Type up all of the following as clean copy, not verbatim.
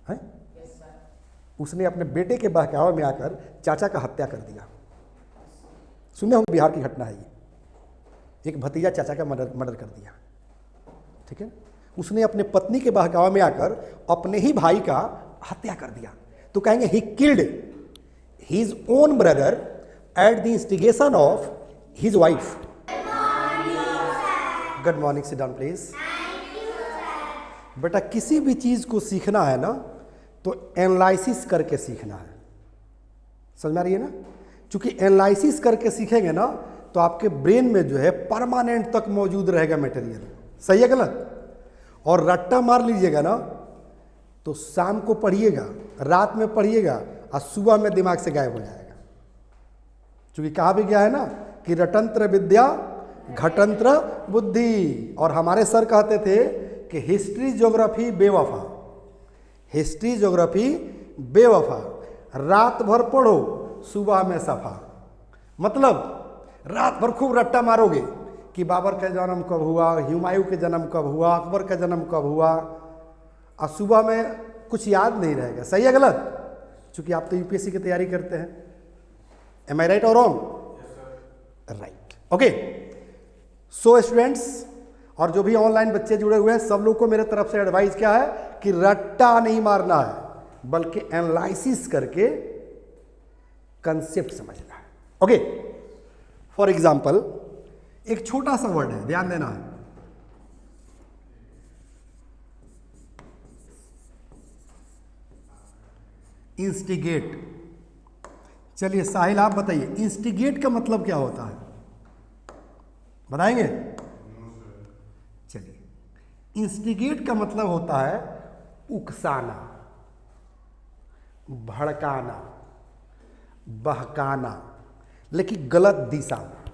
है? उसने अपने बेटे के बहकावे में आकर चाचा का हत्या कर दिया। सुने होंगे, बिहार की घटना है ये। एक भतीजा चाचा का मर्डर कर दिया, ठीक है। उसने अपने पत्नी के बहकावे में आकर अपने ही भाई का हत्या कर दिया। तो कहेंगे he killed his own brother eight the instigation of his wife. Good morning, sit down please. बेटा किसी भी चीज को सीखना है ना तो एनालिसिस करके सीखना है, समझ में आ रही है ना। क्योंकि एनालिसिस करके सीखेंगे ना तो आपके ब्रेन में जो है परमानेंट तक मौजूद रहेगा मटेरियल। सही है गलत? और रट्टा मार लीजिएगा ना तो शाम को पढ़िएगा, रात में पढ़िएगा और सुबह में दिमाग से गायब हो जाएगा। क्योंकि कहा भी गया है ना कि रटंत्र विद्या घटंत्र बुद्धि। और हमारे सर कहते थे कि हिस्ट्री ज्योग्राफी बेवफा, हिस्ट्री ज्योग्राफी बेवफा, रात भर पढ़ो सुबह में सफा। मतलब रात भर खूब रट्टा मारोगे कि बाबर का जन्म कब हुआ, हुमायूं के जन्म कब हुआ, अकबर का जन्म कब हुआ, और सुबह में कुछ याद नहीं रहेगा। सही है गलत? क्योंकि आप तो यूपीएससी की तैयारी करते हैं। एम आई राइट और wrong? Right, okay. So students और जो भी ऑनलाइन बच्चे जुड़े हुए हैं, सब लोग को मेरे तरफ से एडवाइस क्या है कि रट्टा नहीं मारना है बल्कि एनालिसिस करके कंसेप्ट समझना है। ओके, फॉर एग्जाम्पल एक छोटा सा वर्ड है, ध्यान देना है। इंस्टिगेट। चलिए साहिल आप बताइए इंस्टिगेट का मतलब क्या होता है, बताएंगे? चलिए, इंस्टिगेट का मतलब होता है उकसाना, भड़काना, बहकाना, लेकिन गलत दिशा में।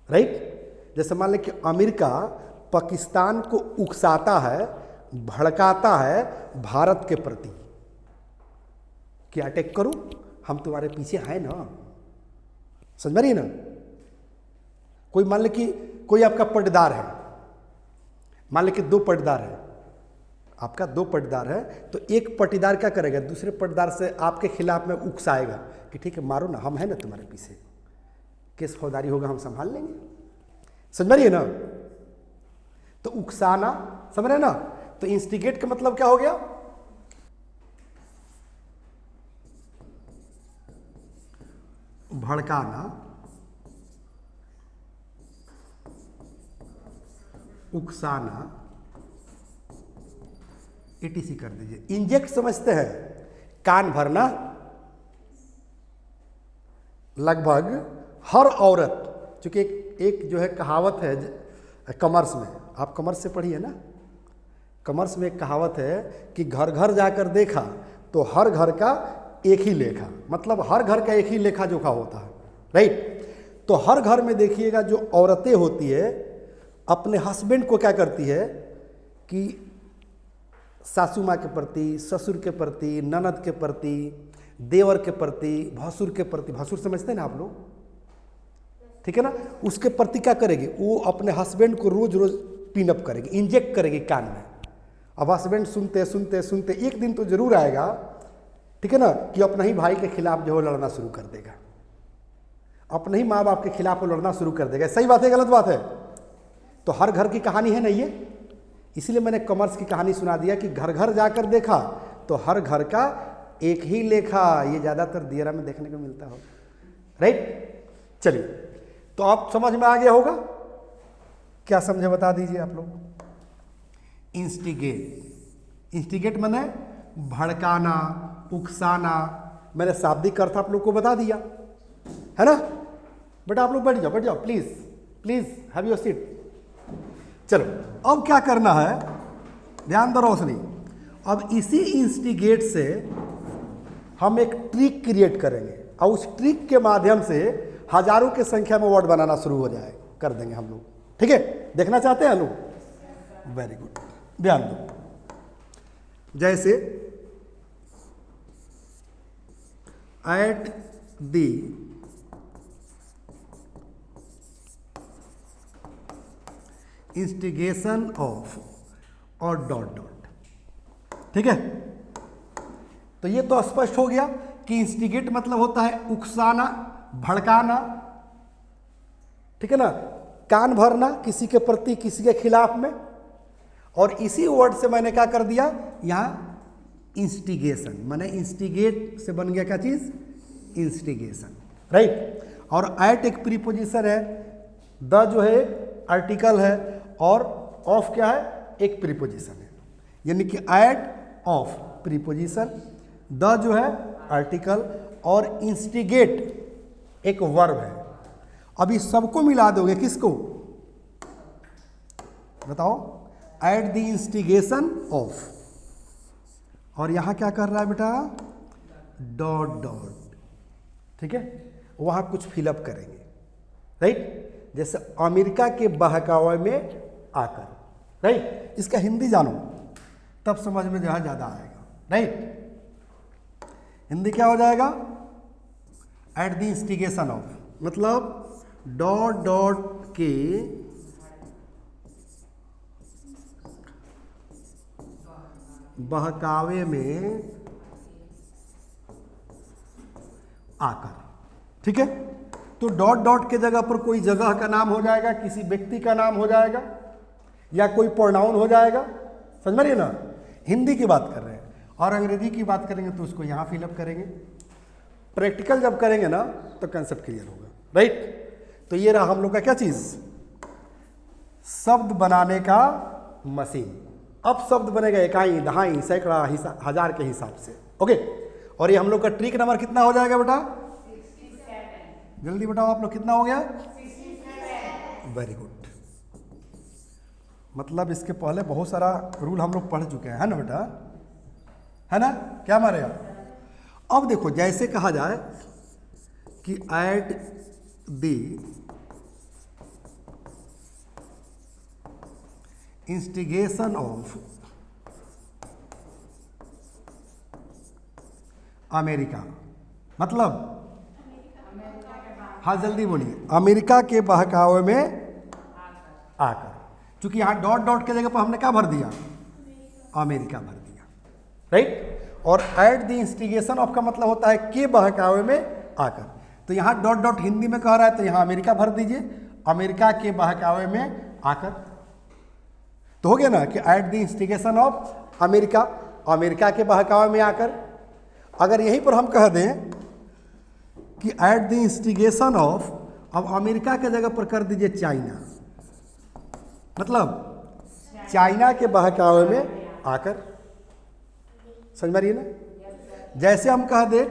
राइट? जैसे मान लें कि अमेरिका पाकिस्तान को उकसाता है, भड़काता है भारत के प्रति कि अटैक करो, हम तुम्हारे पीछे हैं ना। समझ में रही है ना? कोई मान ले कि कोई आपका पट्टेदार है, मान ले कि दो पट्टेदार है, आपका दो पट्टेदार है, तो एक पट्टेदार क्या करेगा, दूसरे पट्टेदार से आपके खिलाफ में उकसाएगा कि ठीक है मारो ना, हम हैं ना तुम्हारे पीछे, केस फौजदारी होगा हम संभाल लेंगे। समझ रही है ना? तो उकसाना, समझ रहे ना? तो इंस्टिगेट का मतलब क्या हो गया? भड़काना, उकसाना, एटीसी कर दीजिए। इंजेक्ट समझते हैं, कान भरना। लगभग हर औरत, चूंकि एक जो है कहावत है कॉमर्स में, आप कॉमर्स से पढ़िए ना, कॉमर्स में एक कहावत है कि घर घर जाकर देखा तो हर घर का एक ही लेखा, मतलब हर घर का एक ही लेखा जोखा होता है। राइट? तो हर घर में देखिएगा जो औरतें होती है अपने हस्बैंड को क्या करती है कि सासू माँ के प्रति, ससुर के प्रति, ननद के प्रति, देवर के प्रति, भसुर के प्रति, भसुर समझते हैं ना आप लोग, ठीक है ना, उसके प्रति क्या करेगी, वो अपने हस्बैंड को रोज रोज पिनअप करेगी, इंजेक्ट करेगी कान में। अब हस्बैंड सुनते सुनते सुनते एक दिन तो जरूर आएगा, ठीक है ना, कि अपना ही भाई के खिलाफ जो है लड़ना शुरू कर देगा, अपने ही माँ बाप के खिलाफ वो लड़ना शुरू कर देगा। सही बात है गलत बात है? तो हर घर की कहानी है ना ये, इसीलिए मैंने कॉमर्स की कहानी सुना दिया कि घर घर जाकर देखा तो हर घर का एक ही लेखा। ये ज्यादातर दियरा में देखने को मिलता होगा। राइट? चलिए, तो आप समझ में आ गया होगा, क्या समझे बता दीजिए आप लोग। इंस्टिगेट, इंस्टिगेट माने भड़काना, उकसाना। मैंने शाब्दिक अर्थ आप लोग को बता दिया है ना। बेटा आप लोग बैठ जाओ, बैठ जाओ please, please have your seat. चलो अब क्या करना है, ध्यान दो रोशनी। अब इसी इंस्टिगेट से हम एक ट्रिक क्रिएट करेंगे और उस ट्रिक के माध्यम से हजारों की संख्या में वर्ड बनाना शुरू हो जाए कर देंगे हम लोग। ठीक है, देखना चाहते हैं लोग? वेरी गुड, ध्यान दो। जैसे एट दी इंस्टिगेशन ऑफ और डॉट डॉट। ठीक है, तो ये तो स्पष्ट हो गया कि इंस्टिगेट मतलब होता है उकसाना, भड़काना, ठीक है ना, कान भरना किसी के प्रति, किसी के खिलाफ में। और इसी वर्ड से मैंने क्या कर दिया यहाँ इंस्टिगेशन, मैंने इंस्टिगेट से बन गया क्या चीज, इंस्टिगेशन, राइट। और एट एक प्रीपोजिशन है, द जो है आर्टिकल है, और ऑफ क्या है, एक प्रीपोजिशन है, यानी कि एट ऑफ प्रीपोजिशन, द जो है आर्टिकल, और इंस्टिगेट एक वर्ब है। अभी सबको मिला दोगे, किसको बताओ, एट द इंस्टिगेशन ऑफ, और यहां क्या कर रहा है बेटा, डॉट डॉट, ठीक है, वहां कुछ फिलअप करेंगे, राइट। जैसे अमेरिका के बहकावे में आकर, राइट। इसका हिंदी जानो तब समझ में जो है ज्यादा आएगा, राइट। हिंदी क्या हो जाएगा, एट द इंस्टिगेशन ऑफ, मतलब डॉट डॉट के बहकावे में आकर, ठीक है। तो डॉट डॉट के जगह पर कोई जगह का नाम हो जाएगा, किसी व्यक्ति का नाम हो जाएगा, या कोई प्रोनाउन हो जाएगा, समझ में ना। हिंदी की बात कर रहे हैं, और अंग्रेजी की बात करेंगे तो उसको यहां फिलअप करेंगे। प्रैक्टिकल जब करेंगे ना तो कंसेप्ट क्लियर होगा, राइट। तो ये रहा हम लोग का क्या चीज, शब्द बनाने का मशीन। अब शब्द बनेगा इकाई, दहाई, सैकड़ा, हजार के हिसाब से, ओके। और ये हम लोग का ट्रिक नंबर कितना हो जाएगा बेटा, 67। जल्दी बताओ आप लोग, कितना हो गया, 67। Very good. मतलब इसके पहले बहुत सारा रूल हम लोग पढ़ चुके हैं, है ना बेटा, है ना, क्या मारे आप। अब देखो, जैसे कहा जाए कि eight the instigation of America, मतलब हाँ जल्दी बोलिए, अमेरिका के बहकावे में आकर, क्योंकि यहां डॉट डॉट के जगह पर हमने क्या भर दिया, अमेरिका भर दिया, राइट। और एट द इंस्टिगेशन ऑफ का मतलब होता है के बहकावे में आकर, तो यहां डॉट डॉट हिंदी में कह रहा है तो यहां अमेरिका भर दीजिए, अमेरिका के बहकावे में आकर। तो हो गया ना कि eight the instigation of America, America के बहकावे में आकर। अगर यहीं पर हम कह दें कि एट द इंस्टिगेशन ऑफ, अब अमेरिका के जगह पर कर दीजिए चाइना, मतलब चाइना के बहकावे में आकर, समझ में आ रही है ना। जैसे हम कह दें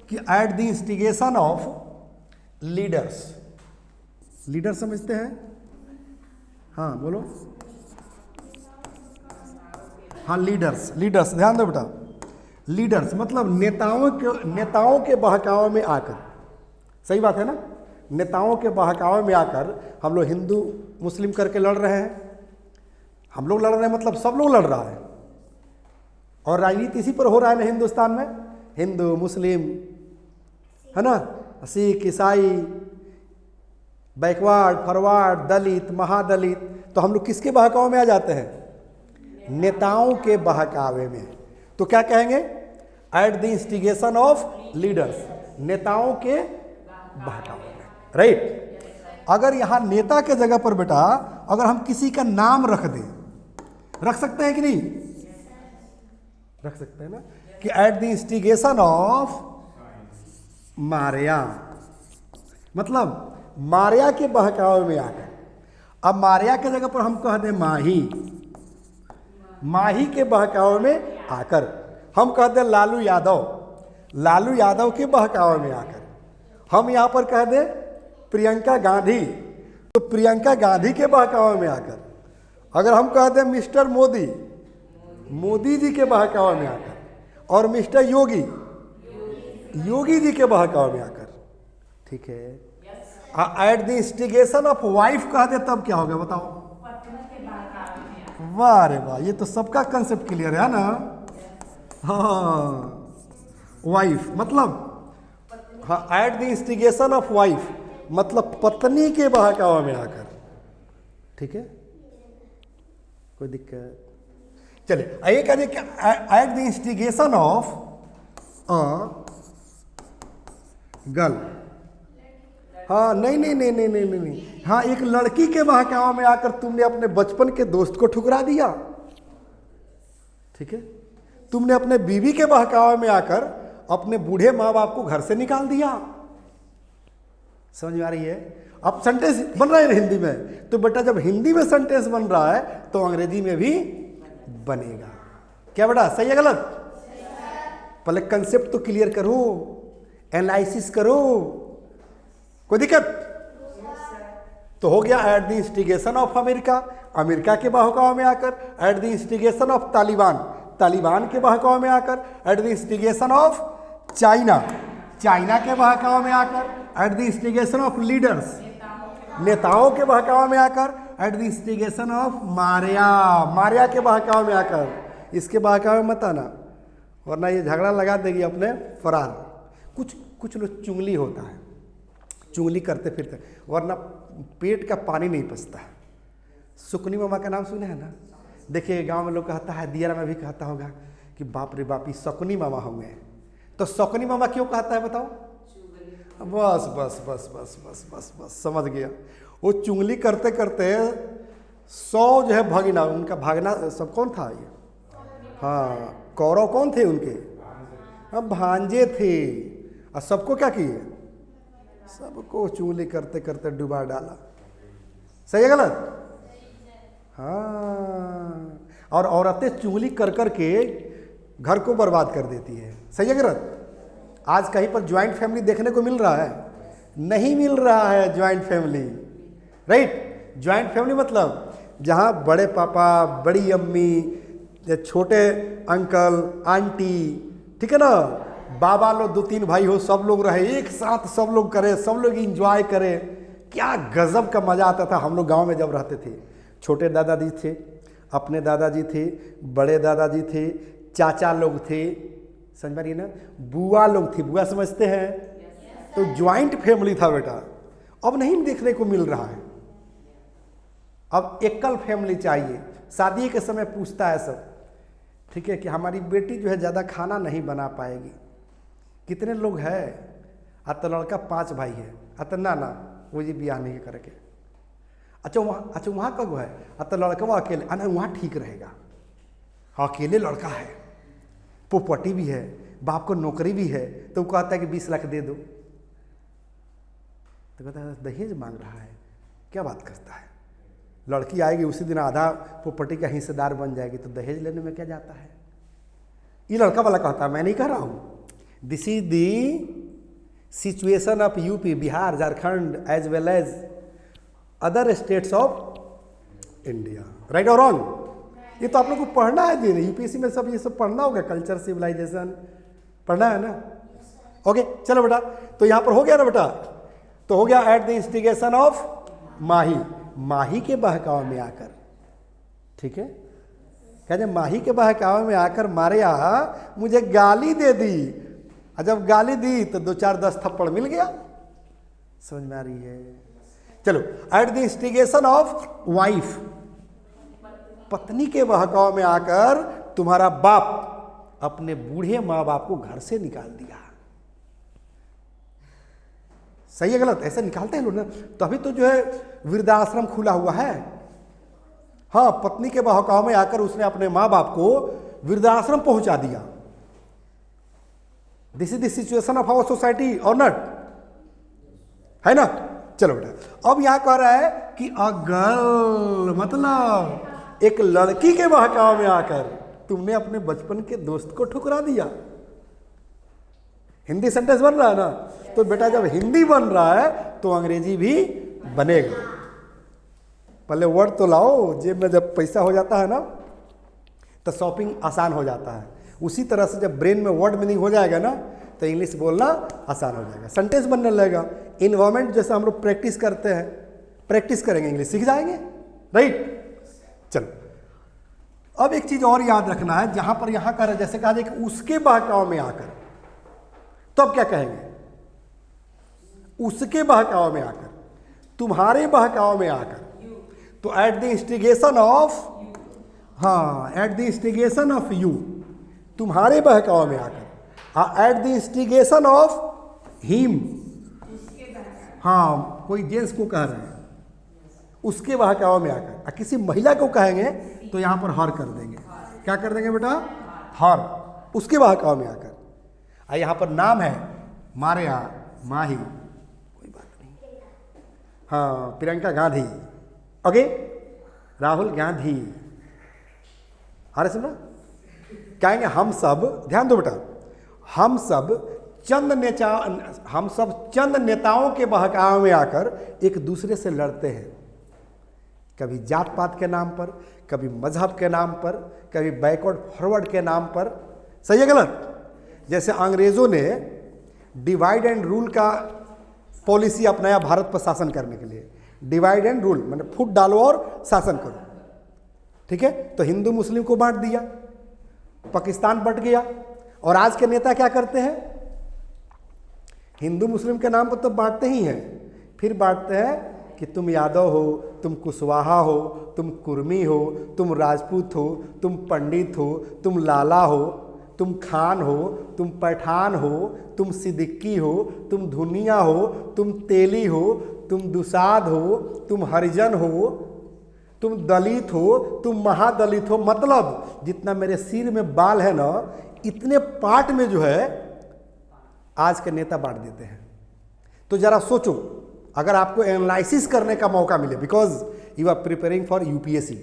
कि eight the instigation of leaders, leader समझते हैं, हाँ बोलो, हाँ लीडर्स, लीडर्स ध्यान दो बेटा, लीडर्स मतलब नेताओं के बहकावे में आकर, सही बात है ना। नेताओं के बहकावे में आकर हम लोग हिंदू मुस्लिम करके लड़ रहे हैं, हम लोग लड़ रहे हैं मतलब सब लोग लड़ रहा है, और राजनीति इसी पर हो रहा है ना हिंदुस्तान में, हिंदू मुस्लिम, है ना, सिख ईसाई, बैकवर्ड फॉरवर्ड, दलित महादलित, तो हम लोग किसके बहकावे में आ जाते हैं, नेताओं के बहकावे में। तो क्या कहेंगे, eight the instigation of leaders, नेताओं के बहकावे में, राइट। अगर यहां नेता के जगह पर बेटा अगर हम किसी का नाम रख दें, रख सकते हैं कि नहीं, रख सकते हैं ना, कि eight the instigation of Maria, मतलब मारिया के बहकावे में आकर। अब मारिया के जगह पर हम कह दें माही, माही के बहकावे में आकर। हम कहते हैं लालू यादव, लालू यादव के बहकावे में आकर। हम यहां पर कह दें प्रियंका गांधी, तो प्रियंका गांधी के बहकावे में आकर। अगर हम कह दें मिस्टर मोदी, मोदी जी के बहकावे में आकर। और मिस्टर योगी, योगी जी के बहकावे में आकर, ठीक है। At the instigation of wife कह दे तब क्या होगा बताओ, वाह रे वाह, ये तो सबका कंसेप्ट क्लियर है ना। हाँ वाइफ मतलब, हाँ eight the instigation of wife मतलब पत्नी के बहकावे में आकर, ठीक है, कोई दिक्कत। चलिए आइए कह दें कि eight the instigation of a girl. हाँ नहीं नहीं नहीं नहीं नहीं नहीं नहीं, हाँ एक लड़की के बहकावे में आकर तुमने अपने बचपन के दोस्त को ठुकरा दिया, ठीक है। तुमने अपने बीवी के बहकावे में आकर अपने बूढ़े माँ बाप को घर से निकाल दिया। समझ में आ रही है? अब सेंटेंस बन रहा है हिंदी में, तो बेटा जब हिंदी में सेंटेंस बन रहा है तो अंग्रेजी में भी बनेगा। क्या बेटा, सही है गलत? पहले कंसेप्ट तो क्लियर करो, एनालिसिस करो, कोई दिक्कत? तो हो गया eight the instigation of America, America के बहकावे में आकर, at the instigation of Taliban, Taliban के बहकावे में आकर, at the instigation of China, China के बहकावे में आकर, at the instigation of leaders, नेताओं के बहकावे में आकर, at the instigation of Maria, Maria के बहकावे में आकर। इसके बहकावे में मत आना वरना ये झगड़ा लगा देगी अपने फरार। कुछ लोग चुंगली होता है, चुंगली करते फिरते, वरना पेट का पानी नहीं पचता है। सुकनी मामा का नाम सुने हैं ना? देखिए गांव में लोग कहता है, दियारा में भी कहता होगा कि बाप रे बाप, ये शकुनी मामा होंगे। तो शकुनी मामा क्यों कहता है बताओ? बस बस बस बस बस बस बस समझ गया। वो चुंगली करते करते 100 जो है भगना, उनका भागना सब कौन था ये? हाँ, कौरव कौन थे उनके? अब भांजे थे। और सबको क्या किए? सबको चुंगली करते करते डुबा डाला। सही है गलत? हाँ, और औरतें चुंगली कर कर के घर को बर्बाद कर देती है। सही है गलत? आज कहीं पर ज्वाइंट फैमिली देखने को मिल रहा है? नहीं मिल रहा है joint family, right? Joint family मतलब जहाँ बड़े पापा, बड़ी अम्मी, छोटे अंकल, आंटी, ठीक है ना, बाबा लोग 2-3 भाई हो, सब लोग रहे एक साथ, सब लोग करे, सब लोग इंजॉय करे। क्या गजब का मज़ा आता था हम लोग गांव में जब रहते थे। छोटे दादाजी थे, अपने दादाजी थे, बड़े दादाजी थे, चाचा लोग थे, समझ में आ रही है ना, बुआ लोग थी, बुआ समझते हैं? तो ज्वाइंट फैमिली था बेटा। अब नहीं देखने को मिल रहा है, अब एकल फैमिली चाहिए। शादी के समय पूछता है सब, ठीक है, कि हमारी बेटी जो है ज़्यादा खाना नहीं बना पाएगी, कितने लोग हैं? तो लड़का 5 भाई है, तो ना वो जी ब्याह नहीं करके। अच्छा वहाँ कब है? तो लड़का वो अकेले, ना वहाँ ठीक रहेगा, अकेले लड़का है, प्रॉपर्टी भी है, बाप को नौकरी भी है, तो वो कहता है कि 20 लाख दे दो। तो कहता है दहेज मांग रहा है, क्या बात करता है? लड़की आएगी उसी दिन आधा प्रॉपर्टी का हिस्सेदार बन जाएगी, तो दहेज लेने में क्या जाता है? ये लड़का वाला कहता है, मैं नहीं कह रहा हूँ। This is the situation of UP, Bihar, Jharkhand as well as other states of India, right और रॉन्ग? ये तो आप लोग को पढ़ना है जी, यूपीएससी में सब ये सब पढ़ना होगा, कल्चर, सिविलाइजेशन पढ़ना है ना? ओके चलो बेटा, तो यहाँ पर हो गया ना बेटा? तो हो गया एट द इंस्टिगेशन ऑफ माही, माही के बहकावे में आकर, ठीक है। कहते माही के बहकावे में आकर मारिया मुझे गाली दे दी, और जब गाली दी तो 2-4-10 थप्पड़ मिल गया। समझ में आ रही है? चलो, eight the instigation of wife, पत्नी के बहकावे में आकर तुम्हारा बाप अपने बूढ़े माँ बाप को घर से निकाल दिया। सही है गलत? ऐसे निकालते हैं लोग ना, तभी तो जो है वृद्धाश्रम खुला हुआ है। हाँ, पत्नी के बहकावे में आकर उसने अपने माँ बाप को वृद्धाश्रम पहुंचा दिया। This is the situation of our society और नॉट, है ना? चलो बेटा, अब यहां कह रहा है कि अगर मतलब एक लड़की के बहकावे में आकर तुमने अपने बचपन के दोस्त को ठुकरा दिया। हिंदी सेंटेंस बन रहा है ना? तो बेटा जब हिंदी बन रहा है तो अंग्रेजी भी बनेगा। पहले वर्ड तो लाओ, जेब में जब पैसा हो जाता है ना तो शॉपिंग आसान हो जाता है। उसी तरह से जब ब्रेन में वर्ड मीनिंग हो जाएगा ना तो इंग्लिश बोलना आसान हो जाएगा, सेंटेंस बनने लगेगा। इन्वायरमेंट जैसे हम लोग प्रैक्टिस करते हैं, प्रैक्टिस करेंगे इंग्लिश सीख जाएंगे, राइट? चलो, अब एक चीज और याद रखना है, जहां पर यहां कर जैसे कहा जाए कि उसके बहकावे में आकर, तो अब क्या कहेंगे? उसके बहकावे में आकर, तुम्हारे बहकावे में आकर, तो एट द इंस्टिगेशन ऑफ, हाँ, eight the instigation of you, तुम्हारे बहकावे में आकर। हाँ, eight the instigation of him, हाँ कोई जेंट्स को कह रहे हैं, उसके बहकावे में आकर। किसी महिला को कहेंगे तो यहाँ पर हर कर देंगे। क्या कर देंगे बेटा? हर, उसके बहकावे में आकर। यहाँ पर नाम है मारिया, माही, कोई बात नहीं, हाँ प्रियंका गांधी, ओके, राहुल गांधी। अरे सुना, कहेंगे हम सब, ध्यान दो बेटा, हम सब चंद नेताओं के बहकावे में आकर एक दूसरे से लड़ते हैं। कभी जात पात के नाम पर, कभी मजहब के नाम पर, कभी बैकवर्ड फॉरवर्ड के नाम पर। सही है गलत? जैसे अंग्रेजों ने डिवाइड एंड रूल का पॉलिसी अपनाया भारत पर शासन करने के लिए। डिवाइड एंड रूल माने फूट डालो और शासन करो, ठीक है? तो हिंदू मुस्लिम को बांट दिया, पाकिस्तान बट गया। और आज के नेता क्या करते हैं? हिंदू मुस्लिम के नाम पर तो बांटते ही हैं, फिर बांटते हैं कि तुम यादव हो, तुम कुशवाहा हो, तुम कुर्मी हो, तुम राजपूत हो, तुम पंडित हो, तुम लाला हो, तुम खान हो, तुम पठान हो, तुम सिद्दीकी हो, तुम धुनिया हो, तुम तेली हो, तुम दुसाद हो, तुम हरिजन हो, तुम दलित हो, तुम महादलित हो। मतलब जितना मेरे सिर में बाल है ना, इतने पार्ट में जो है आज के नेता बांट देते हैं। तो जरा सोचो, अगर आपको एनालिसिस करने का मौका मिले, because you are preparing for UPSC,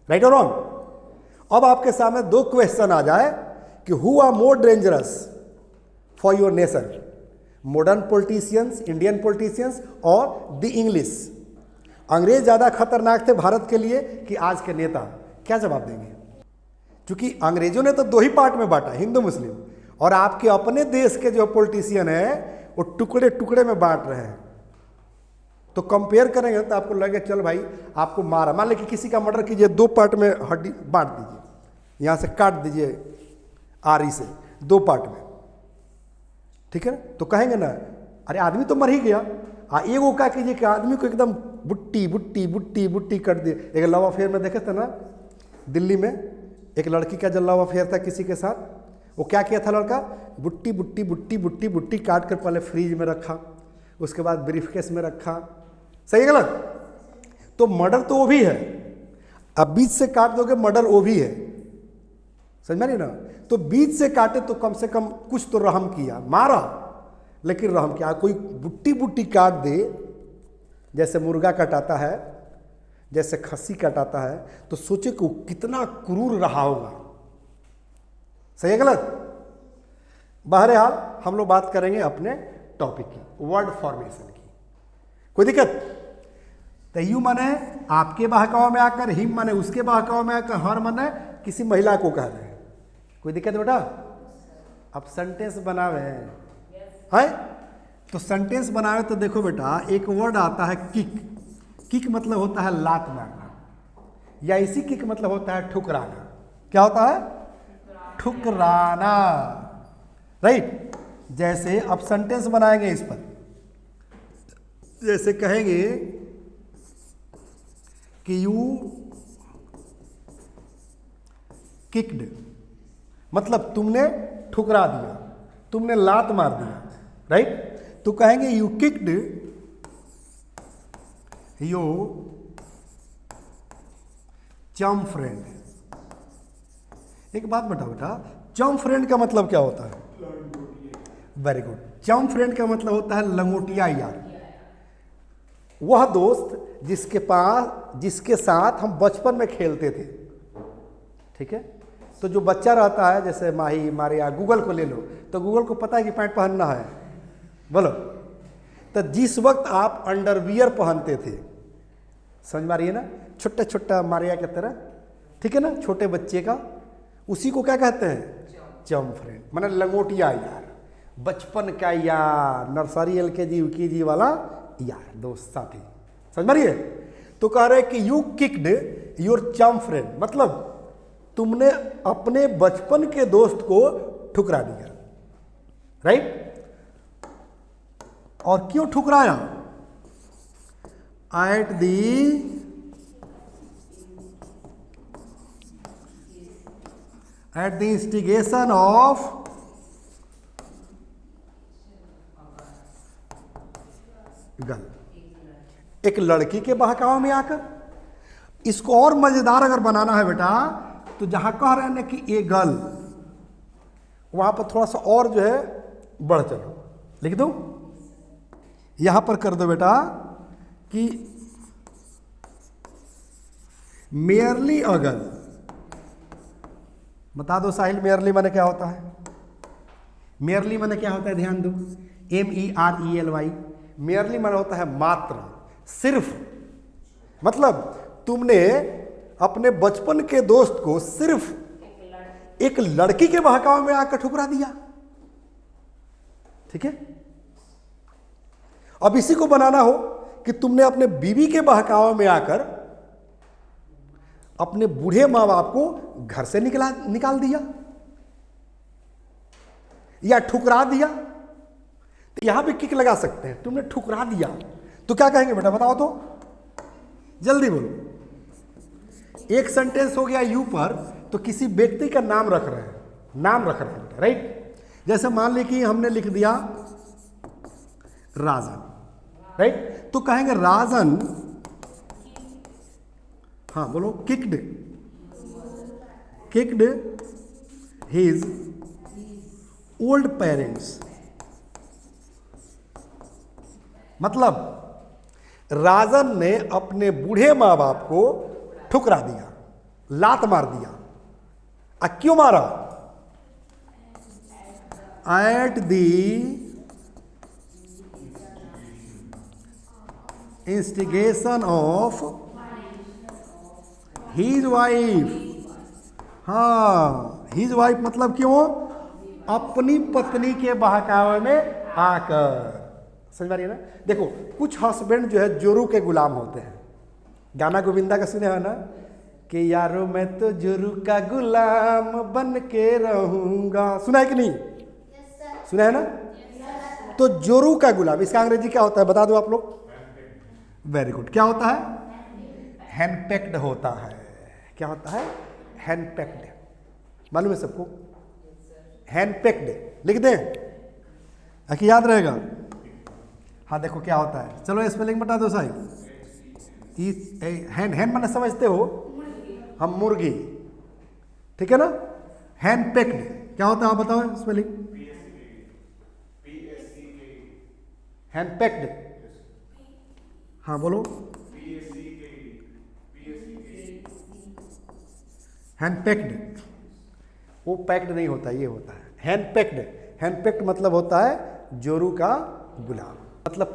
right और रॉन्ग, अब आपके सामने दो क्वेश्चन आ जाए कि who are more dangerous for your nation, modern politicians, Indian politicians और द इंग्लिश। अंग्रेज ज़्यादा खतरनाक थे भारत के लिए कि आज के नेता? क्या जवाब देंगे? क्योंकि अंग्रेजों ने तो दो ही पार्ट में बांटा, हिंदू मुस्लिम, और आपके अपने देश के जो पॉलिटिशियन हैं वो टुकड़े टुकड़े में बांट रहे हैं। तो कंपेयर करेंगे तो आपको लगे चल भाई आपको मारा, मान लीजिए किसी का मर्डर कीजिए, दो पार्ट में हड्डी बांट दीजिए, यहाँ से काट दीजिए आरी से दो पार्ट में, ठीक है ना? तो कहेंगे ना अरे आदमी तो मर ही गया। एगो क्या कीजिए कि आदमी को एकदम बुट्टी बुट्टी बुट्टी बुट्टी कर दिए। एक लव अफेयर में देखे थे ना, दिल्ली में एक लड़की का जो लव अफेयर था किसी के साथ, वो क्या किया था लड़का? बुट्टी बुट्टी बुट्टी बुट्टी बुट्टी काट कर पहले फ्रीज में रखा, उसके बाद ब्रीफकेस में रखा। सही है गलत? तो मर्डर तो वो भी है, अब बीच से काट दोगे मर्डर वो भी है, समझ में नहीं ना? तो बीच से काटे तो कम से कम कुछ तो रहम किया, मारा लेकिन रहम किया। कोई बुट्टी बुट्टी काट दे, जैसे मुर्गा कटाता है, जैसे खस्सी कटाता है, तो सोचे कि वो कितना क्रूर रहा होगा। सही है गलत? बहरहाल हम लोग बात करेंगे अपने टॉपिक की, वर्ड फॉर्मेशन की। कोई दिक्कत? तो यू माने आपके बहकाव में आकर, हिम माने उसके बहकाव में आकर, हर माने किसी महिला को कह रहे हैं। कोई दिक्कत बेटा? अब सेंटेंस बनावे है, तो सेंटेंस बनावे तो देखो बेटा, एक वर्ड आता है किक। किक मतलब होता है लात मारना, या इसी किक मतलब होता है ठुकराना। क्या होता है? ठुकराना, राइट? जैसे अब सेंटेंस बनाएंगे इस पर, जैसे कहेंगे कि यू किक्ड, मतलब तुमने ठुकरा दिया, तुमने लात मार दिया, राइट? तो कहेंगे यू किक्ड यो चम फ्रेंड। एक बात बताओ बेटा, चम फ्रेंड का मतलब क्या होता है? Very good. चम फ्रेंड का मतलब होता है लंगोटिया यार, वह दोस्त जिसके साथ हम बचपन में खेलते थे, ठीक है? तो जो बच्चा रहता है, जैसे माही मारिया, गूगल को ले लो, तो गूगल को पता है कि पैंट पहनना है, बोलो। तो जिस वक्त आप अंडरवियर पहनते थे, समझ में आ रही है ना, छोटा छोटा मारिया की तरह, ठीक है ना, छोटे बच्चे का, उसी को क्या कहते हैं? चम फ्रेंड, माने लंगोटिया यार, बचपन का यार, नर्सरी LKG UKG वाला यार, दोस्त, साथी। समझ में आ रही है? तो कह रहे कि यू किक्ड योर चम फ्रेंड, मतलब तुमने अपने बचपन के दोस्त को ठुकरा दिया, राइट? और क्यों ठुकराया? At the instigation of girl, एक लड़की के बहकावे में आकर। इसको और मजेदार अगर बनाना है बेटा, तो जहां कह रहे हैं ना कि ए गर्ल, वहां पर थोड़ा सा और जो है बढ़ चलो, लिख दो। यहां पर कर दो बेटा कि मेयरली अ गर्ल। बता दो साहिल, मेयरली माने क्या होता है? मेयरली माने क्या होता है? ध्यान दो, MERELY। मेयरली माने होता है मात्र, सिर्फ। मतलब तुमने अपने बचपन के दोस्त को सिर्फ एक लड़की के बहकावे में आकर ठुकरा दिया। ठीक है। अब इसी को बनाना हो कि तुमने अपने बीवी के बहकावे में आकर अपने बूढ़े मां बाप को घर से निकाल दिया या ठुकरा दिया, तो यहां भी किक लगा सकते हैं। तुमने ठुकरा दिया तो क्या कहेंगे बेटा, बताओ तो, जल्दी बोलो। एक सेंटेंस हो गया यू पर, तो किसी व्यक्ति का नाम रख रहे हैं, नाम रख रहे हैं बेटा, राइट। जैसे मान ली कि हमने लिख दिया राजन, राइट, तो कहेंगे राजन, हाँ बोलो, किक्ड हिज ओल्ड पेरेंट्स। मतलब राजन ने अपने बूढ़े मां बाप को ठुकरा दिया, लात मार दिया। क्यों मारा? At the instigation of his wife. हाँ, हिज वाइफ मतलब क्यों? अपनी पत्नी के बहकावे में आकर। समझ में आ रही है ना? देखो, कुछ हस्बैंड जो है जोरू के गुलाम होते हैं। गाना गोविंदा का सुने है ना कि यारो मैं तो जोरू का गुलाम बन के रहूंगा, सुना है कि नहीं? सुना है ना? तो जोरू का गुलाम, इसका अंग्रेजी क्या होता है बता दो आप लोग? Very good. क्या होता है? हैंडपैक्ड होता है। क्या होता है? हैंडपैक्ड। मालूम है सबको? हैंडपैक्ड लिख दें ताकि याद रहेगा। हाँ देखो क्या होता है, चलो स्पेलिंग बता दो साहब। हैंड माने समझते हो? हम मुर्गी, ठीक है ना? हैंडपैक्ड क्या होता है आप बताओ स्पेलिंग? हैंडपैक्ड, हाँ बोलो। हैंडपैक्ड, वो पैक्ड नहीं होता, ये होता है हैंडपैक्ड। हैंडपैक्ड मतलब होता है जोरू का गुलाम। मतलब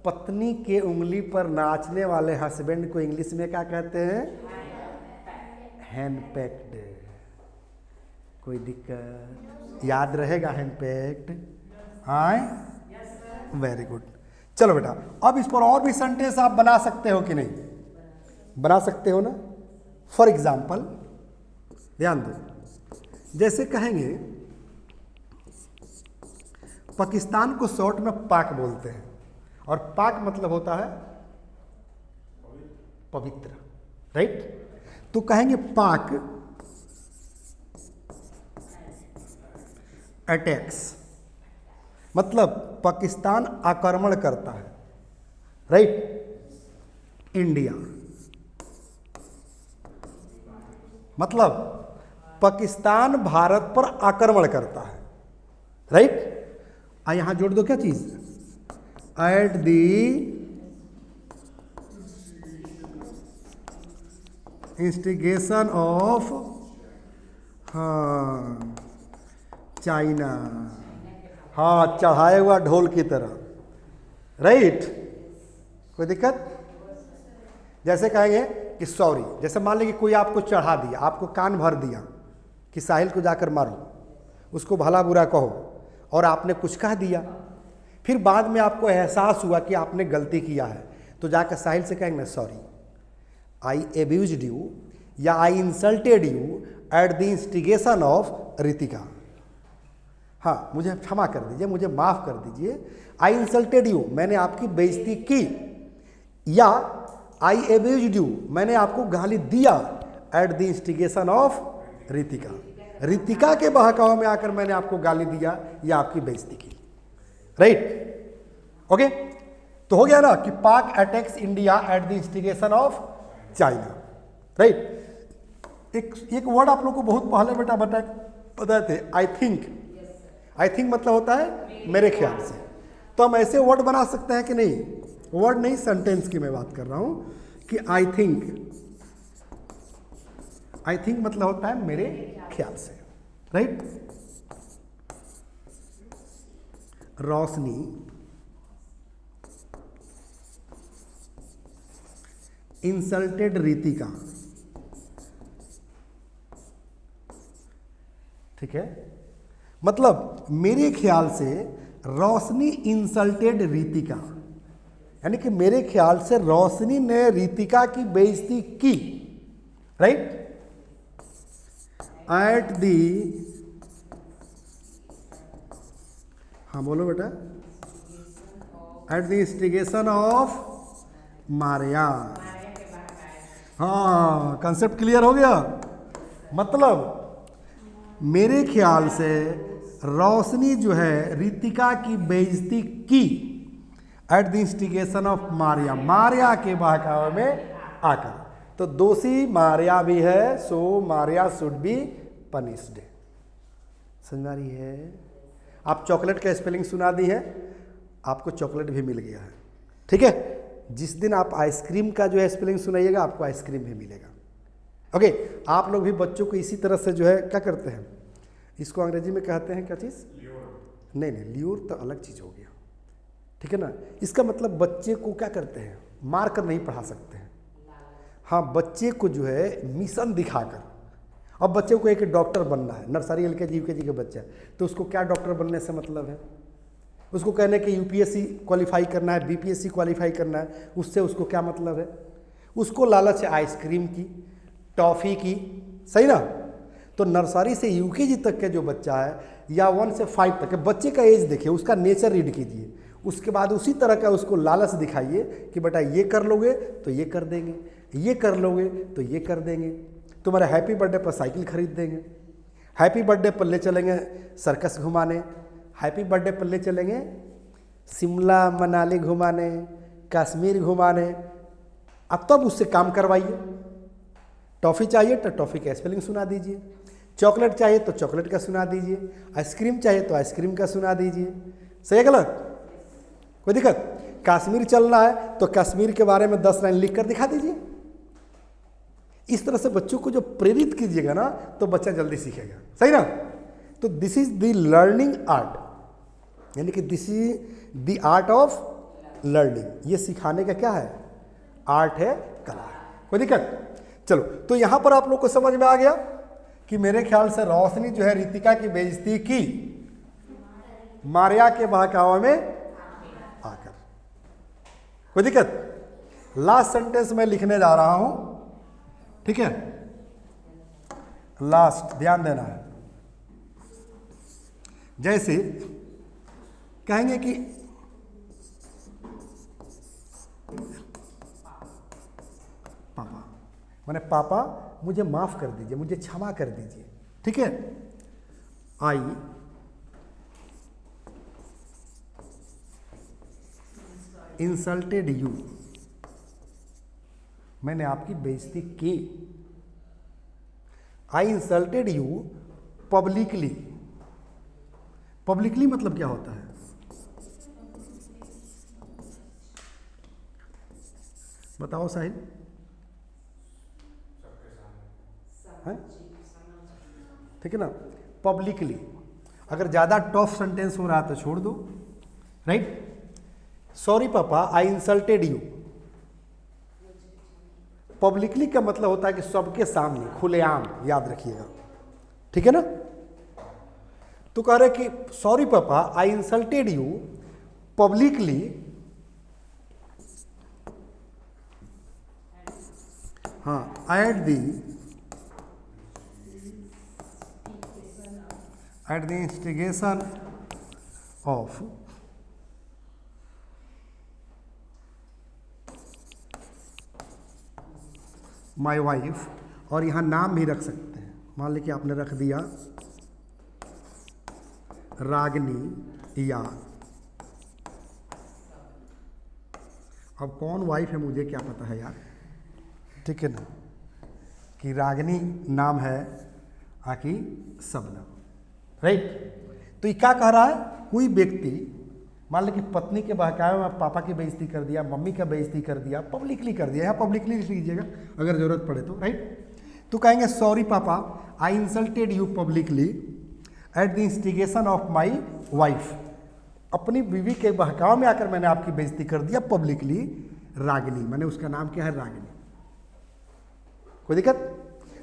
पत्नी के उंगली पर नाचने वाले हस्बैंड को इंग्लिश में क्या कहते हैं? हैंडपैक्ड। कोई दिक्कत? याद रहेगा हैंडपैक्ड? आए, वेरी गुड। चलो बेटा, अब इस पर और भी सेंटेंस आप बना सकते हो कि नहीं? बना सकते हो ना? फॉर एग्जाम्पल ध्यान दो, जैसे कहेंगे पाकिस्तान को शॉर्ट में पाक बोलते हैं, और पाक मतलब होता है पवित्र, राइट? तो कहेंगे पाक अटैक्स, मतलब पाकिस्तान आक्रमण करता है, राइट? इंडिया मतलब पाकिस्तान भारत पर आक्रमण करता है, राइट? यहां जोड़ दो क्या चीज? एट दी इंस्टिगेशन ऑफ, हाँ, चाइना, हाँ, चढ़ाए हुआ ढोल की तरह, राइट? कोई दिक्कत? जैसे कहेंगे कि सॉरी, जैसे मान लीजिए कोई आपको चढ़ा दिया, आपको कान भर दिया कि साहिल को जाकर मारो, उसको भला बुरा कहो, और आपने कुछ कह दिया, फिर बाद में आपको एहसास हुआ कि आपने गलती किया है, तो जाकर साहिल से कहेंगे सॉरी, आई एब्यूज्ड यू या I insulted you at the instigation of Ritika. हाँ, मुझे क्षमा कर दीजिए, मुझे माफ़ कर दीजिए। आई इंसल्टेड यू, मैंने आपकी बेइज्जती की, या आई एब्यूज्ड यू, मैंने आपको गाली दिया eight the instigation of Ritika. Ritika के बहकावे में आकर मैंने आपको गाली दिया या आपकी बेइज्जती की, राइट? ओके, तो हो गया ना कि पाक attacks India at the instigation of China, right. एक वर्ड आप लोग को बहुत पहले बेटा बताए थे, आई थिंक। आई थिंक मतलब होता है मेरे ख्याल से। तो हम ऐसे वर्ड बना सकते हैं कि नहीं, वर्ड नहीं सेंटेंस की मैं बात कर रहा हूं कि आई थिंक। आई थिंक मतलब होता है मेरे ख्याल से, राइट। रोशनी इंसल्टेड रितिका, ठीक है। मतलब मेरे ख्याल से रोशनी इंसल्टेड रितिका, यानी कि मेरे ख्याल से रोशनी ने रितिका की बेइज्जती की, राइट, एट दी, हाँ बोलो बेटा, eight the instigation of Maria. हाँ, कंसेप्ट क्लियर हो गया। मतलब मेरे ख्याल से रोशनी जो है रितिका की बेइज्जती की eight the instigation of Maria, Maria के बहकावे में आकर। तो दोषी मारिया भी है, सो मारिया शुड बी पनिश्ड। समझ में आ रही है? आप चॉकलेट का स्पेलिंग सुना दी है, आपको चॉकलेट भी मिल गया है, ठीक है। जिस दिन आप आइसक्रीम का जो है स्पेलिंग सुनाइएगा, आपको आइसक्रीम भी मिलेगा। ओके, आप लोग भी बच्चों को इसी तरह से जो है क्या करते हैं, इसको अंग्रेजी में कहते हैं क्या चीज़? नहीं, ल्यूर तो अलग चीज़ हो गया, ठीक है ना। इसका मतलब बच्चे को क्या करते हैं, मार कर नहीं पढ़ा सकते हैं। हाँ, बच्चे को जो है मिशन दिखाकर, अब बच्चे को एक डॉक्टर बनना है, नर्सरी एलकेजी यूकेजी का बच्चा है, तो उसको क्या डॉक्टर बनने से मतलब है? उसको कहने कि यूपीएससी क्वालिफाई करना है, बीपीएससी क्वालिफाई करना है, उससे उसको क्या मतलब है? उसको लालच है आइसक्रीम की, टॉफ़ी की, सही ना। तो नर्सरी से यूकेजी तक के जो बच्चा है, या 1 से 5 तक के बच्चे का एज देखिए, उसका नेचर रीड कीजिए, उसके बाद उसी तरह का उसको लालच दिखाइए कि बेटा ये कर लोगे तो ये कर देंगे, ये कर लोगे तो ये कर देंगे, तुम्हारे हैप्पी बर्थडे पर साइकिल खरीद देंगे, हैप्पी बर्थडे पर ले चलेंगे सर्कस घुमाने, हैप्पी बर्थडे पर ले चलेंगे शिमला मनाली घुमाने, कश्मीर घुमाने। अब तब उससे काम करवाइए। टॉफ़ी चाहिए तो टॉफ़ी का स्पेलिंग सुना दीजिए, चॉकलेट चाहिए तो चॉकलेट का सुना दीजिए, आइसक्रीम चाहिए तो आइसक्रीम का सुना दीजिए। सही है गलत? कोई दिक्कत? कश्मीर चलना है तो कश्मीर के बारे में 10 लाइन लिख कर दिखा दीजिए। इस तरह से बच्चों को जो प्रेरित कीजिएगा ना, तो बच्चा जल्दी सीखेगा, सही ना। तो this is the learning art, यानी कि this is the art of learning. ये सिखाने का क्या है? आर्ट है, कला है। कोई दिक्कत? चलो, तो यहां पर आप लोग को समझ में आ गया कि मेरे ख्याल से रोशनी जो है रितिका की बेइज्जती की मारिया के बहकावे में आकर। कोई दिक्कत? लास्ट सेंटेंस में लिखने जा रहा हूं, ठीक है। लास्ट ध्यान देना है। जैसे कहेंगे कि पापा, मैंने पापा मुझे माफ कर दीजिए, मुझे क्षमा कर दीजिए, ठीक है। आई इंसल्टेड यू, मैंने आपकी बेइज्जती की। आई इंसल्टेड यू पब्लिकली। पब्लिकली मतलब क्या होता है? बताओ साहिल। है, ठीक है ना। पब्लिकली, अगर ज़्यादा टफ सेंटेंस हो रहा है तो छोड़ दो, राइट। सॉरी पापा, आई इंसल्टेड यू। पब्लिकली का मतलब होता है कि सबके सामने, खुलेआम, याद रखिएगा, ठीक है ना। तो कह रहे कि सॉरी पापा, आई इंसल्टेड यू पब्लिकली हाँ at the instigation of my wife, और यहाँ नाम भी रख सकते हैं। मान लीजिए आपने रख दिया रागिनी या अब कौन वाइफ है मुझे क्या पता है यार, ठीक है ना, कि रागिनी नाम है आकि शबनम, राइट। तो ये क्या कह रहा है, कोई व्यक्ति मान लो कि पत्नी के बहकावे में पापा की बेइज्जती कर दिया, मम्मी का बेइज्जती कर दिया, पब्लिकली कर दिया, यहाँ पब्लिकली लिख लीजिएगा अगर जरूरत पड़े तो, राइट। तो कहेंगे सॉरी पापा, I insulted you publicly at the instigation of my wife. अपनी बीवी के बहकाव में आकर मैंने आपकी बेइज्जती कर दिया पब्लिकली, रागिनी, मैंने उसका नाम क्या है रागिनी। कोई दिक्कत?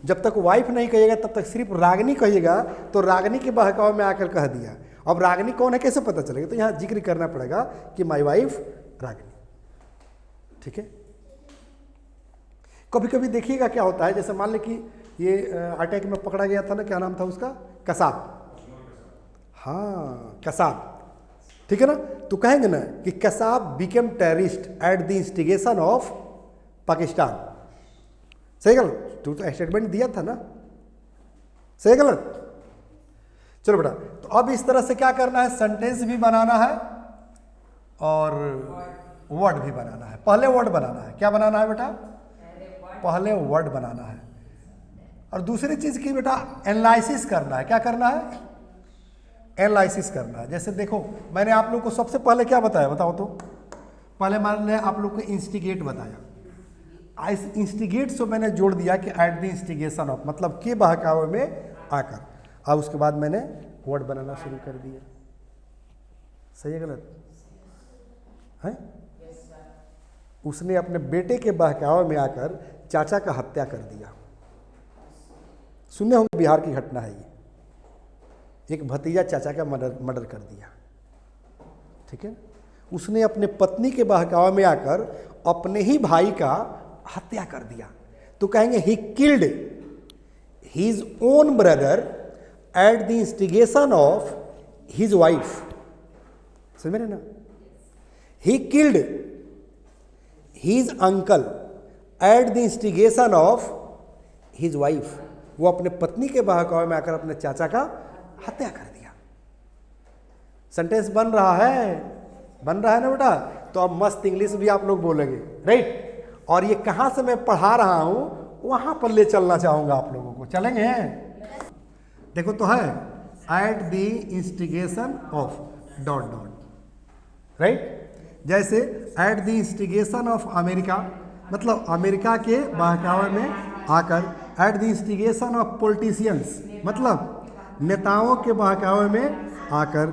जब तक वाइफ नहीं कहिएगा तब तक सिर्फ रागिनी कहिएगा, तो रागिनी के बहकाव में आकर कह दिया। अब रागिनी कौन है कैसे पता चलेगा, तो यहाँ जिक्र करना पड़ेगा कि माई वाइफ रागिनी, ठीक है। कभी कभी देखिएगा क्या होता है, जैसे मान लें कि ये अटैक में पकड़ा गया था ना, क्या नाम था उसका, कसाब, हाँ कसाब, ठीक है ना। तो कहेंगे ना कि Kasab became terrorist eight the instigation of Pakistan, सही गलत? तू तो स्टेटमेंट दिया था ना, सही गलत? चलो बेटा, तो अब इस तरह से क्या करना है, सेंटेंस भी बनाना है और वर्ड भी बनाना है। पहले वर्ड बनाना है, क्या बनाना है बेटा, पहले वर्ड बनाना है। और दूसरी चीज की बेटा एनालिसिस करना है, क्या करना है, एनालिसिस करना है। जैसे देखो मैंने आप लोग को सबसे पहले क्या बताया, बताओ तो, पहले मान लिया आप लोग को इंस्टिगेट बताया, इस इंस्टिगेट से मैंने जोड़ दिया कि एट द इंस्टिगेशन ऑफ, मतलब के बहकावे में आकर। अब उसके बाद मैंने वर्ड बनाना शुरू कर दिया, सही है गलत है? उसने अपने बेटे के बहकावे में आकर चाचा का हत्या कर दिया। सुनने होंगे बिहार की घटना है ये, एक भतीजा चाचा का मर्डर कर दिया, ठीक है। उसने अपने पत्नी के बहकावे में आकर अपने ही भाई का हत्या कर दिया। तो कहेंगे he killed his own brother eight the instigation of his wife, समझ रहे ना। He killed his uncle at the instigation of his wife, वो अपने पत्नी के बहकावे में आकर अपने चाचा का हत्या कर दिया। सेंटेंस बन रहा है, बन रहा है ना बेटा। तो अब मस्त इंग्लिश भी आप लोग बोलेंगे, राइट। और ये कहाँ से मैं पढ़ा रहा हूँ वहाँ पर ले चलना चाहूँगा आप लोगों को, चलेंगे? देखो तो है at the instigation of dot dot, right. जैसे at the instigation of America, मतलब अमेरिका के बहकावे में आकर, at the instigation of politicians, मतलब नेताओं के बहकावे में आकर,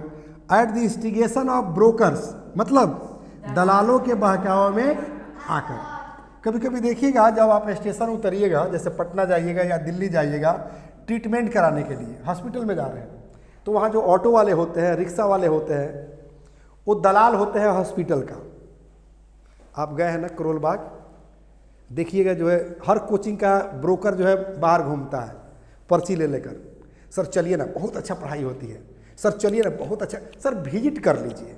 at the instigation of brokers, मतलब दलालों के बहकावे में आकर। कभी कभी देखिएगा जब आप स्टेशन उतरिएगा, जैसे पटना जाइएगा या दिल्ली जाइएगा ट्रीटमेंट कराने के लिए, हॉस्पिटल में जा रहे हैं, तो वहाँ जो ऑटो वाले होते हैं, रिक्शा वाले होते हैं, वो दलाल होते हैं हॉस्पिटल का। आप गए हैं ना करोल बाग, देखिएगा जो है हर कोचिंग का ब्रोकर जो है बाहर घूमता है पर्ची ले लेकर, सर चलिए ना बहुत अच्छा पढ़ाई होती है, सर चलिए ना बहुत अच्छा, सर विजिट कर लीजिए,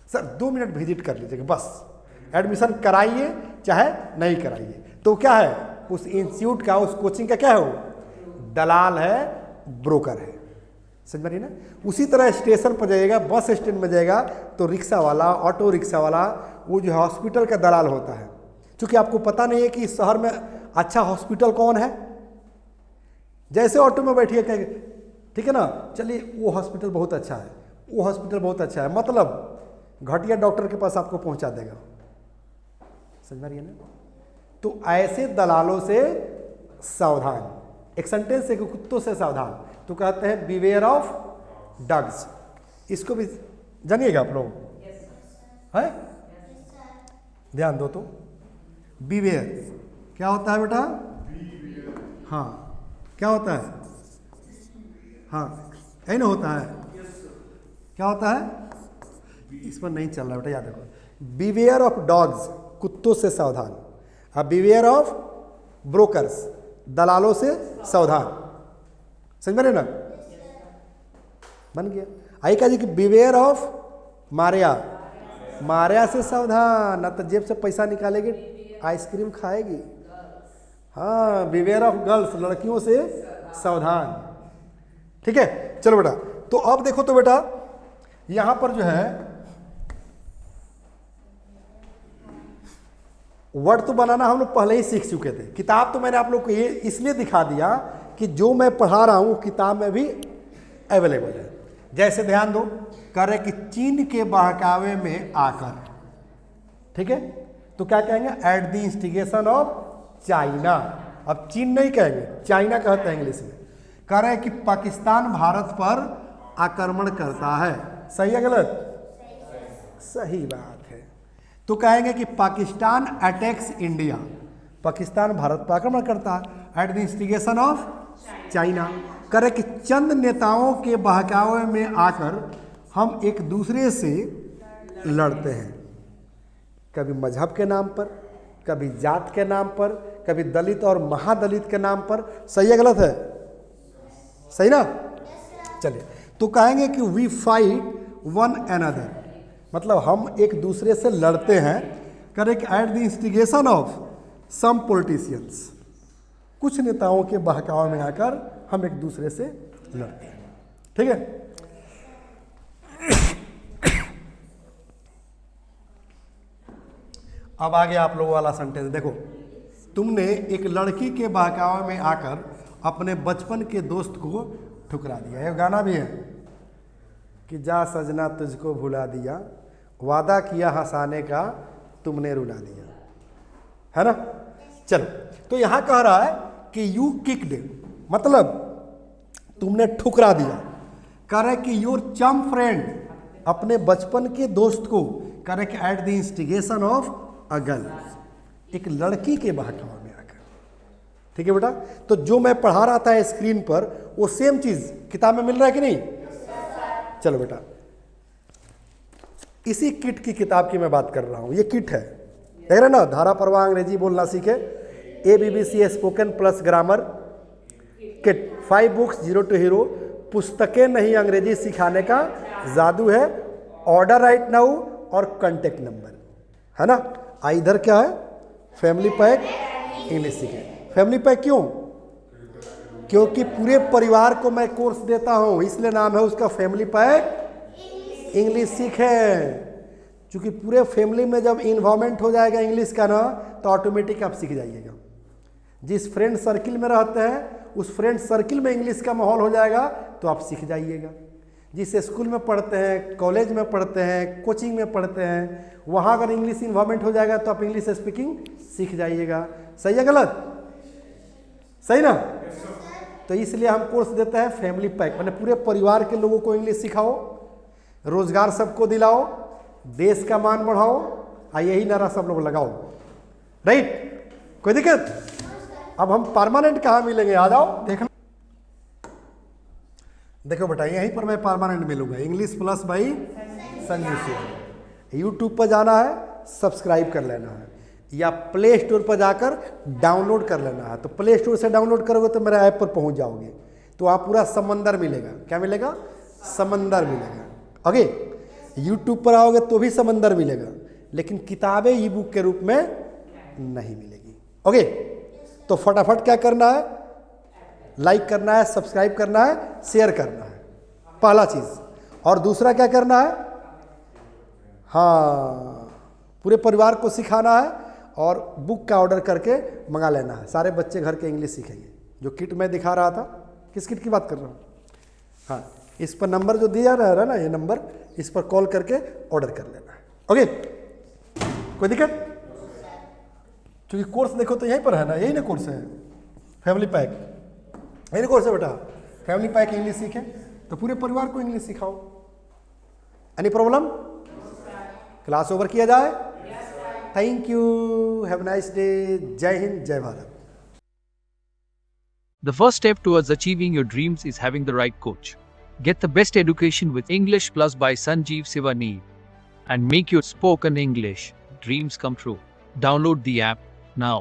सर 2 मिनट विजिट कर लीजिए, बस एडमिशन कराइए चाहे नहीं कराइए। तो क्या है, उस इंस्टीट्यूट का, उस कोचिंग का क्या है, वो दलाल है, ब्रोकर है, समझ में ना। उसी तरह स्टेशन पर जाइएगा, बस स्टैंड में जाएगा तो रिक्शा वाला, ऑटो रिक्शा वाला, वो जो हॉस्पिटल का दलाल होता है। क्योंकि आपको पता नहीं है कि इस शहर में अच्छा हॉस्पिटल कौन है, जैसे ऑटो में बैठिए कहेंगे ठीक है ना, चलिए वो हॉस्पिटल बहुत अच्छा है, वो हॉस्पिटल बहुत अच्छा है, मतलब घटिया डॉक्टर के पास आपको पहुंचा देगा, समझ रही है ना। तो ऐसे दलालों से सावधान। एक सेंटेंस है कि कुत्तों से सावधान, तो कहते हैं बिवेयर ऑफ डॉग्स। इसको भी जानिएगा आप लोग, है ध्यान दो तो। बिवेयर क्या होता है बेटा, हाँ क्या होता है, हाँ यही ना होता है, क्या होता है, इस पर नहीं चल रहा बेटा, याद रखो। बिवेयर ऑफ डॉग्स, कुत्तों से सावधान। अब बिवेयर ऑफ ब्रोकर्स, दलालों से सावधान, समझ में ना, बन गया। आई का जी कि बिवेयर ऑफ मारिया, मारिया से सावधान, ना तो जेब से पैसा निकालेगी आइसक्रीम खाएगी। हाँ, बिवेयर ऑफ गर्ल्स, लड़कियों से सावधान, ठीक है। चलो बेटा, तो अब देखो तो बेटा यहां पर जो है वर्ड तो बनाना हम लोग पहले ही सीख चुके थे। किताब तो मैंने आप लोग को ये इसलिए दिखा दिया कि जो मैं पढ़ा रहा हूँ किताब में भी अवेलेबल है। जैसे ध्यान दो, कह रहे कि चीन के बहकावे में आकर, ठीक है, तो क्या कहेंगे, eight the instigation of China. अब चीन नहीं कहेंगे, चाइना कहते हैं इंग्लिश में। कह रहे कि पाकिस्तान भारत पर आक्रमण करता है। सही है गलत? सही बात है। तो कहेंगे कि पाकिस्तान अटैक्स इंडिया, पाकिस्तान भारत पर आक्रमण करता है at the instigation of China. करे कि चंद नेताओं के बहकावे में आकर हम एक दूसरे से लड़ते हैं, कभी मजहब के नाम पर, कभी जात के नाम पर, कभी दलित और महादलित के नाम पर। सही है गलत है? सही ना? चलिए, तो कहेंगे कि वी फाइट वन अनदर, मतलब हम एक दूसरे से लड़ते हैं। Correct, at the instigation of some politicians, कुछ नेताओं के बहकावे में आकर हम एक दूसरे से लड़ते हैं। ठीक है, अब आगे आप लोगों वाला सेंटेंस देखो। तुमने एक लड़की के बहकावे में आकर अपने बचपन के दोस्त को ठुकरा दिया। ये गाना भी है कि जा सजना तुझको भुला दिया, वादा किया हंसाने का तुमने रुला दिया, है ना। चलो, तो यहां कह रहा है कि यू किक्ड, मतलब तुमने ठुकरा दिया। कह रहे कि योर चम फ्रेंड, अपने बचपन के दोस्त को, कह रहे कि eight the instigation of a girl, एक लड़की के बहकावे में आकर। ठीक है बेटा, तो जो मैं पढ़ा रहा था स्क्रीन पर वो सेम चीज किताब में मिल रहा है कि नहीं? चलो बेटा, इसी किट की किताब की मैं बात कर रहा हूं। ये किट है, देख रहे ना, धारा प्रवाह अंग्रेजी बोलना सीखे, ABBC spoken plus grammar kit, 5 books 0 to hero, पुस्तकें नहीं अंग्रेजी सिखाने का जादू है, ऑर्डर राइट नाउ और कांटेक्ट नंबर, है ना। इधर क्या है, फैमिली पैक इंग्लिश सीखे। फैमिली पैक क्यों? क्योंकि पूरे परिवार को मैं कोर्स देता हूं, इसलिए नाम है उसका फैमिली पैक इंग्लिश सीखे। क्योंकि पूरे फैमिली में जब इन्वॉल्वमेंट हो जाएगा इंग्लिश का ना, तो ऑटोमेटिक आप सीख जाइएगा। जिस फ्रेंड सर्किल में रहते हैं उस फ्रेंड सर्किल में इंग्लिश का माहौल हो जाएगा तो आप सीख जाइएगा। जिस स्कूल में पढ़ते हैं, कॉलेज में पढ़ते हैं, कोचिंग में पढ़ते हैं, वहाँ अगर इंग्लिश इन्वॉल्वमेंट हो जाएगा तो आप इंग्लिश स्पीकिंग सीख जाइएगा। सही है गलत? सही ना। तो इसलिए हम कोर्स देते हैं फैमिली पैक, मैंने पूरे परिवार के लोगों को इंग्लिश सिखाओ, रोजगार सबको दिलाओ, देश का मान बढ़ाओ, और यही नारा सब लोग लगाओ। राइट, कोई दिक्कत? अब हम परमानेंट कहाँ मिलेंगे, आ जाओ देखना। देखो बेटा, यहीं पर मैं परमानेंट मिलूंगा, English plus by Sanju Singh. YouTube पर जाना है, सब्सक्राइब कर लेना है, या प्ले स्टोर पर जाकर डाउनलोड कर लेना है। तो प्ले स्टोर से डाउनलोड करोगे तो मेरे ऐप पर पहुंच जाओगे, तो आप पूरा समंदर मिलेगा। क्या मिलेगा? समंदर मिलेगा। ओके, यूट्यूब पर आओगे तो भी समंदर मिलेगा, लेकिन किताबें ई बुक के रूप में नहीं मिलेगी। ओके, तो फटाफट क्या करना है, लाइक करना है, सब्सक्राइब करना है, शेयर करना है, पहला चीज। और दूसरा क्या करना है, हाँ, पूरे परिवार को सिखाना है और बुक का ऑर्डर करके मंगा लेना है। सारे बच्चे घर के इंग्लिश सीखेंगे। जो किट मैं दिखा रहा था, किस किट की बात कर रहा हूँ? हाँ, इस पर नंबर जो दिया रहा है ना, ये नंबर, इस पर कॉल करके ऑर्डर कर लेना है। ओके, कोई दिक्कत? क्योंकि कोर्स देखो तो यहीं पर है ना, यही ना कोर्स है, फैमिली पैक, यही ना कोर्स है बेटा। फैमिली पैक इंग्लिश सीखें तो पूरे परिवार को इंग्लिश सिखाओ। Any problem? क्लास ओवर किया जाए? Thank you, have nice day, जय हिंद, जय Bharat. The first step towards achieving your dreams is having the right coach. Get the best education with English Plus by Sanjeev Sivaneer and make your spoken English dreams come true. Download the app now.